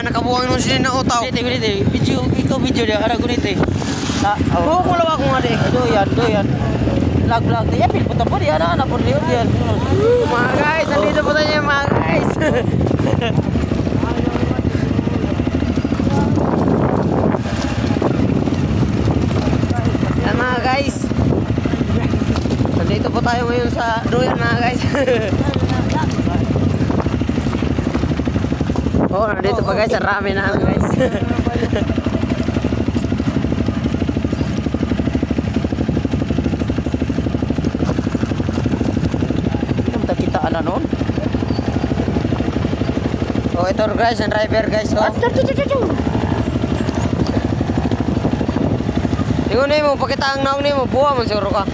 nakabuang nung sila na utaw. Gunite. Video, ikaw video dia. Ara gunite. Oo, mula ako nga di. Doyan. Lag. Ya pil puta po dia na po dia. Mga guys, nandito po tayo mga guys. Yan mga guys. Nandito po tayo ngayon sa Doyan mga guys. Oh, nandito pa guys, ang rami na guys. Kita ala noon. Oh, ito guys, ang driver guys. Oh. Ingon mo, pakita ang naong nimo, buwa man siguro ka.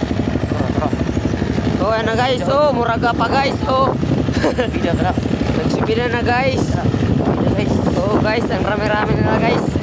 Oh, ano guys, oh, muraga pa guys, oh. Video na. Nagsipila na guys. Oh guys, ang rami-rami na guys.